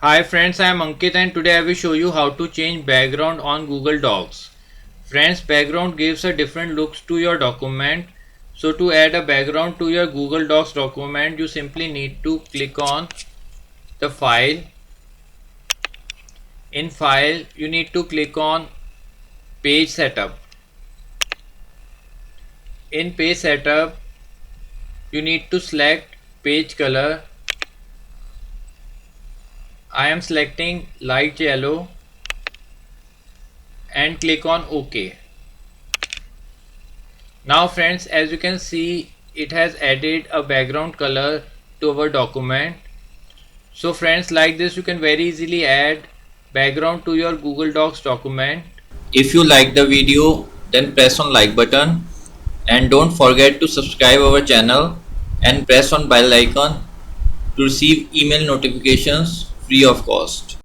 Hi friends, I am Ankit and today I will show you how to change background on Google Docs. Friends, background gives a different looks to your document. So to add a background to your Google Docs document, you simply need to click on the file. In file, you need to click on page setup. In page setup, you need to select page color. I am selecting light yellow and click on OK. Now friends, as you can see, it has added a background color to our document. So friends, like this you can very easily add background to your Google Docs document. If you like the video, then press on like button and don't forget to subscribe our channel and press on bell icon to receive email notifications free of cost.